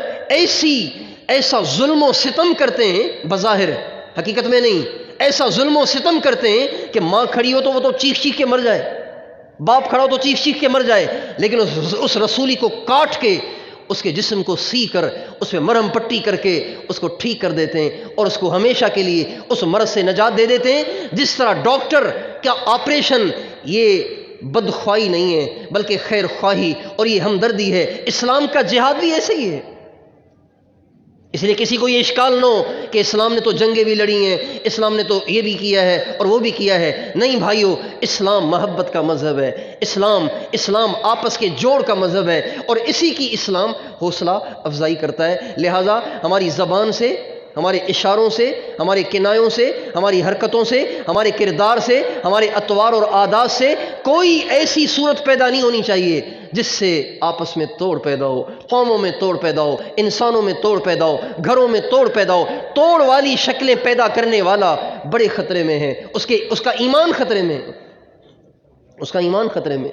ایسا ظلم و ستم کرتے ہیں، بظاہر حقیقت میں نہیں، ایسا ظلم و ستم کرتے ہیں کہ ماں کھڑی ہو تو وہ تو چیخ چیخ کے مر جائے، باپ کھڑا ہو تو چیخ چیخ کے مر جائے، لیکن اس رسولی کو کاٹ کے اس کے جسم کو سی کر اس پہ مرہم پٹی کر کے اس کو ٹھیک کر دیتے ہیں، اور اس کو ہمیشہ کے لیے اس مرض سے نجات دے دیتے ہیں۔ جس طرح ڈاکٹر کا آپریشن یہ بدخواہی نہیں ہے بلکہ خیر خواہی اور یہ ہمدردی ہے، اسلام کا جہاد بھی ایسے ہی ہے۔ اس لیے کسی کو یہ اشکال نہ ہو کہ اسلام نے تو جنگیں بھی لڑی ہیں، اسلام نے تو یہ بھی کیا ہے اور وہ بھی کیا ہے۔ نہیں بھائیو، اسلام محبت کا مذہب ہے، اسلام آپس کے جوڑ کا مذہب ہے، اور اسی کی اسلام حوصلہ افزائی کرتا ہے۔ لہٰذا ہماری زبان سے، ہمارے اشاروں سے، ہمارے کنایوں سے، ہماری حرکتوں سے، ہمارے کردار سے، ہمارے اطوار اور عادات سے کوئی ایسی صورت پیدا نہیں ہونی چاہیے جس سے آپس میں توڑ پیدا ہو، قوموں میں توڑ پیدا ہو، انسانوں میں توڑ پیدا ہو، گھروں میں توڑ پیدا ہو۔ توڑ والی شکلیں پیدا کرنے والا بڑے خطرے میں ہے، اس کا ایمان خطرے میں، اس کا ایمان خطرے میں۔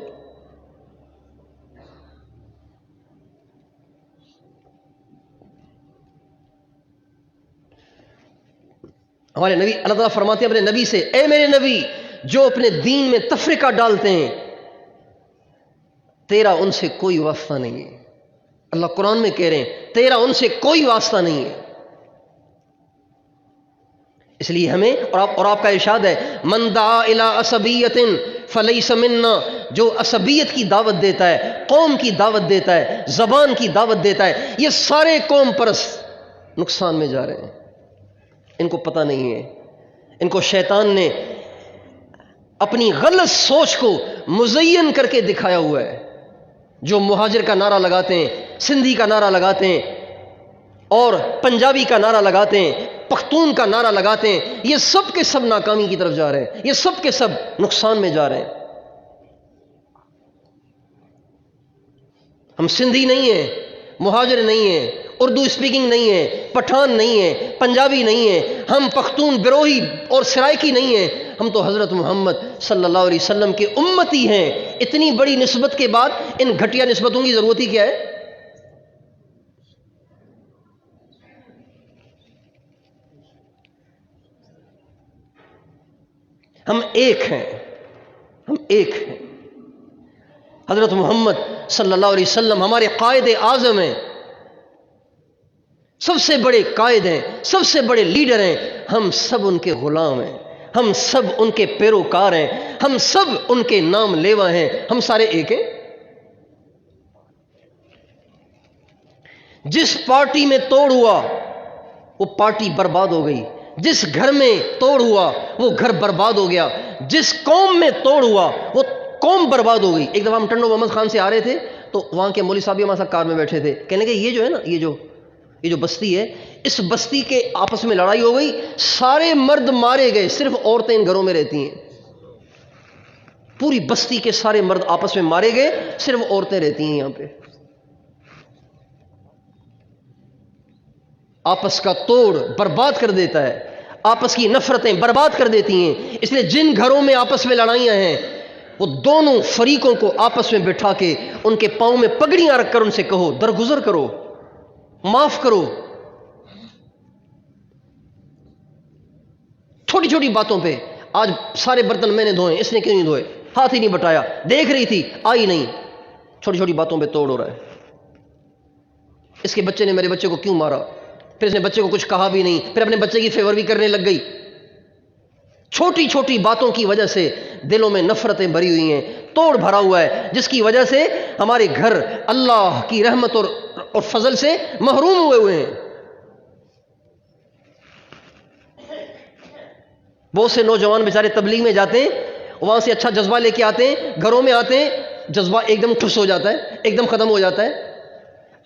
ہمارے نبی، اللہ تعالیٰ فرماتے ہیں اپنے نبی سے، اے میرے نبی، جو اپنے دین میں تفرقہ ڈالتے ہیں تیرا ان سے کوئی واسطہ نہیں ہے۔ اللہ قرآن میں کہہ رہے ہیں تیرا ان سے کوئی واسطہ نہیں ہے۔ اس لیے ہمیں اور آپ کا ارشاد ہے من دعا الی عصبیۃ فلیس منا، جو عصبیت کی دعوت دیتا ہے، قوم کی دعوت دیتا ہے، زبان کی دعوت دیتا ہے، یہ سارے قوم پرست نقصان میں جا رہے ہیں۔ ان کو پتہ نہیں ہے، ان کو شیطان نے اپنی غلط سوچ کو مزین کر کے دکھایا ہوا ہے۔ جو مہاجر کا نعرہ لگاتے ہیں، سندھی کا نعرہ لگاتے ہیں اور پنجابی کا نعرہ لگاتے ہیں، پختون کا نعرہ لگاتے ہیں، یہ سب کے سب ناکامی کی طرف جا رہے ہیں، یہ سب کے سب نقصان میں جا رہے ہیں۔ ہم سندھی نہیں ہیں، مہاجر نہیں ہیں، اردو اسپیکنگ نہیں ہے، پٹھان نہیں ہے، پنجابی نہیں ہے، ہم پختون، بروہی اور سرائکی نہیں ہیں، ہم تو حضرت محمد صلی اللہ علیہ وسلم کے امتی ہیں۔ اتنی بڑی نسبت کے بعد ان گھٹیا نسبتوں کی ضرورت ہی کیا ہے؟ ہم ایک ہیں، ہم ایک ہیں۔ حضرت محمد صلی اللہ علیہ وسلم ہمارے قائد اعظم ہیں، سب سے بڑے قائد ہیں، سب سے بڑے لیڈر ہیں۔ ہم سب ان کے غلام ہیں، ہم سب ان کے پیروکار ہیں، ہم سب ان کے نام لیوا ہیں، ہم سارے ایک ہیں۔ جس پارٹی میں توڑ ہوا وہ پارٹی برباد ہو گئی، جس گھر میں توڑ ہوا وہ گھر برباد ہو گیا، جس قوم میں توڑ ہوا وہ قوم برباد ہو گئی۔ ایک دفعہ ہم ٹنڈو محمد خان سے آ رہے تھے تو وہاں کے مولوی صاحب بھی ہمارے ساتھ کار میں بیٹھے تھے، کہنے کہ یہ جو ہے نا، یہ جو بستی ہے، اس بستی کے آپس میں لڑائی ہو گئی، سارے مرد مارے گئے، صرف عورتیں ان گھروں میں رہتی ہیں۔ پوری بستی کے سارے مرد آپس میں مارے گئے، صرف عورتیں رہتی ہیں یہاں پہ۔ آپس کا توڑ برباد کر دیتا ہے، آپس کی نفرتیں برباد کر دیتی ہیں۔ اس لیے جن گھروں میں آپس میں لڑائیاں ہیں، وہ دونوں فریقوں کو آپس میں بٹھا کے ان کے پاؤں میں پگڑیاں رکھ کر ان سے کہو، درگزر کرو، معاف کرو۔ چھوٹی چھوٹی باتوں پہ آج سارے برتن میں نے دھوئے، اس نے کیوں نہیں دھوئے، ہاتھ ہی نہیں بٹایا، دیکھ رہی تھی آئی نہیں۔ چھوٹی چھوٹی باتوں پہ توڑ ہو رہا ہے۔ اس کے بچے نے میرے بچے کو کیوں مارا، پھر اس نے بچے کو کچھ کہا بھی نہیں، پھر اپنے بچے کی فیور بھی کرنے لگ گئی۔ چھوٹی چھوٹی باتوں کی وجہ سے دلوں میں نفرتیں بھری ہوئی ہیں، توڑ بھرا ہوا ہے، جس کی وجہ سے ہمارے گھر اللہ کی رحمت اور فضل سے محروم ہوئے ہیں۔ بہت سے نوجوان بیچارے تبلیغ میں جاتے ہیں، وہاں سے اچھا جذبہ لے کے آتے ہیں، گھروں میں آتے ہیں، جذبہ ایک دم ٹھس ہو جاتا ہے، ایک دم ختم ہو جاتا ہے۔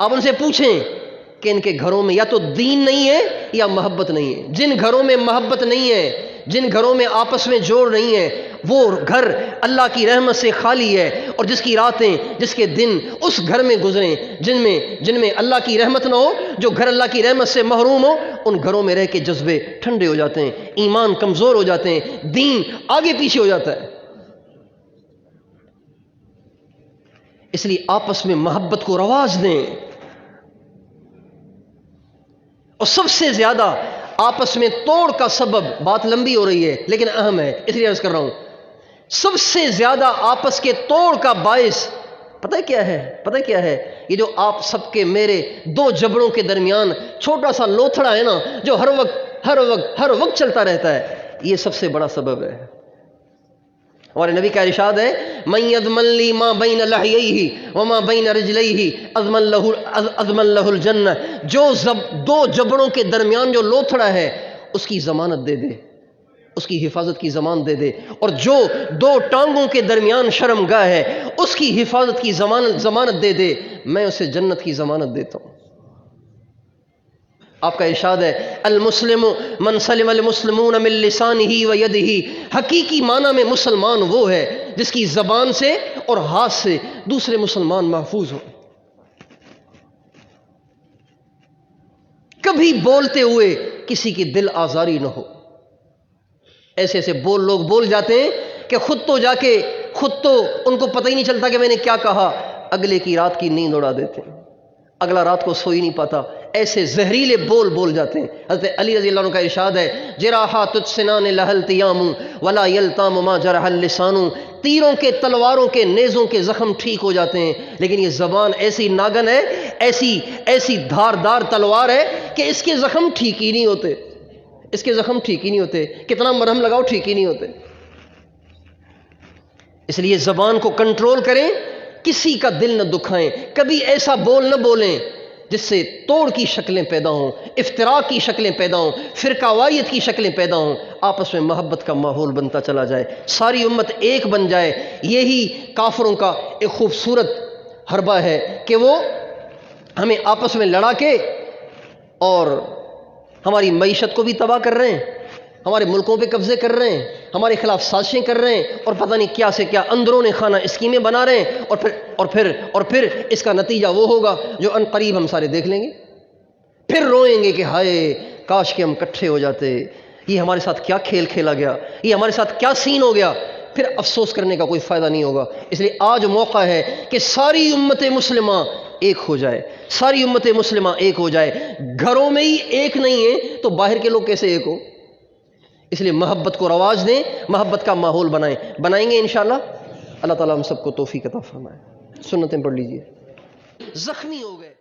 آپ ان سے پوچھیں کہ ان کے گھروں میں یا تو دین نہیں ہے یا محبت نہیں ہے۔ جن گھروں میں محبت نہیں ہے، جن گھروں میں آپس میں جوڑ نہیں ہے، وہ گھر اللہ کی رحمت سے خالی ہے، اور جس کی راتیں، جس کے دن اس گھر میں گزریں جن میں اللہ کی رحمت نہ ہو، جو گھر اللہ کی رحمت سے محروم ہو، ان گھروں میں رہ کے جذبے ٹھنڈے ہو جاتے ہیں، ایمان کمزور ہو جاتے ہیں، دین آگے پیچھے ہو جاتا ہے۔ اس لیے آپس میں محبت کو رواج دیں، اور سب سے زیادہ آپس میں توڑ کا سبب، بات لمبی ہو رہی ہے لیکن اہم ہے اس لیے عرض کر رہا ہوں، سب سے زیادہ آپس کے توڑ کا باعث پتہ کیا ہے؟ یہ جو آپ سب کے میرے دو جبڑوں کے درمیان چھوٹا سا لوتھڑا ہے نا، جو ہر وقت چلتا رہتا ہے، یہ سب سے بڑا سبب ہے۔ ہمارے نبی کا ارشاد ہے، من یضمن لی ما بین لحییہ وما بین رجلیہ اضمن لہ الجنہ، جو دو جبڑوں کے درمیان جو لوتھڑا ہے اس کی ضمانت دے دے، اس کی حفاظت کی ضمانت دے دے، اور جو دو ٹانگوں کے درمیان شرمگاہ ہے اس کی حفاظت کی ضمانت دے دے، میں اسے جنت کی ضمانت دیتا ہوں۔ آپ کا ارشاد ہے، المسلم من سلم المسلمون من لسانہ و یدہ، حقیقی معنی میں مسلمان وہ ہے جس کی زبان سے اور ہاتھ سے دوسرے مسلمان محفوظ ہو۔ کبھی بولتے ہوئے کسی کی دل آزاری نہ ہو۔ ایسے لوگ بول جاتے ہیں کہ خود تو ان کو پتہ ہی نہیں چلتا کہ میں نے کیا کہا، اگلے کی رات کی نیند اڑا دیتے ہیں، اگلا رات کو سوئی نہیں پاتا، ایسے زہریلے بول جاتے ہیں۔ حضرت علی رضی اللہ عنہ کا ارشاد ہے، جراحات السنان لها التیام ولا یلتام ما جرح اللسان، تیروں کے، تلواروں کے، نیزوں کے زخم ٹھیک ہو جاتے ہیں، لیکن یہ زبان ایسی ناگن ہے، ایسی دھاردار تلوار ہے کہ اس کے زخم ٹھیک ہی نہیں ہوتے، کتنا مرہم لگاؤ ٹھیک ہی نہیں ہوتے۔ اس لیے زبان کو کنٹرول کریں، کسی کا دل نہ دکھائیں، کبھی ایسا بول نہ بولیں جس سے توڑ کی شکلیں پیدا ہوں، افتراق کی شکلیں پیدا ہوں، فرقہ واریت کی شکلیں پیدا ہوں، آپس میں محبت کا ماحول بنتا چلا جائے، ساری امت ایک بن جائے۔ یہی کافروں کا ایک خوبصورت حربہ ہے کہ وہ ہمیں آپس میں لڑا کے اور ہماری معیشت کو بھی تباہ کر رہے ہیں، ہمارے ملکوں پہ قبضے کر رہے ہیں، ہمارے خلاف سازشیں کر رہے ہیں، اور پتہ نہیں کیا سے کیا اندرون خانہ اسکیمیں بنا رہے ہیں، اور پھر اس کا نتیجہ وہ ہوگا جو ان قریب ہم سارے دیکھ لیں گے، پھر روئیں گے کہ ہائے کاش کہ ہم اکٹھے ہو جاتے، یہ ہمارے ساتھ کیا کھیل کھیلا گیا، یہ ہمارے ساتھ کیا سین ہو گیا، پھر افسوس کرنے کا کوئی فائدہ نہیں ہوگا۔ اس لیے آج موقع ہے کہ ساری امت مسلمہ ایک ہو جائے، ساری امت مسلمہ ایک ہو جائے۔ گھروں میں ہی ایک نہیں ہے تو باہر کے لوگ کیسے ایک ہو؟ اس لیے محبت کو رواج دیں، محبت کا ماحول بنائیں گے انشاءاللہ۔ اللہ تعالیٰ ہم سب کو توفیق عطا فرمائے۔ سنتیں پڑھ لیجئے۔ زخمی ہو گئے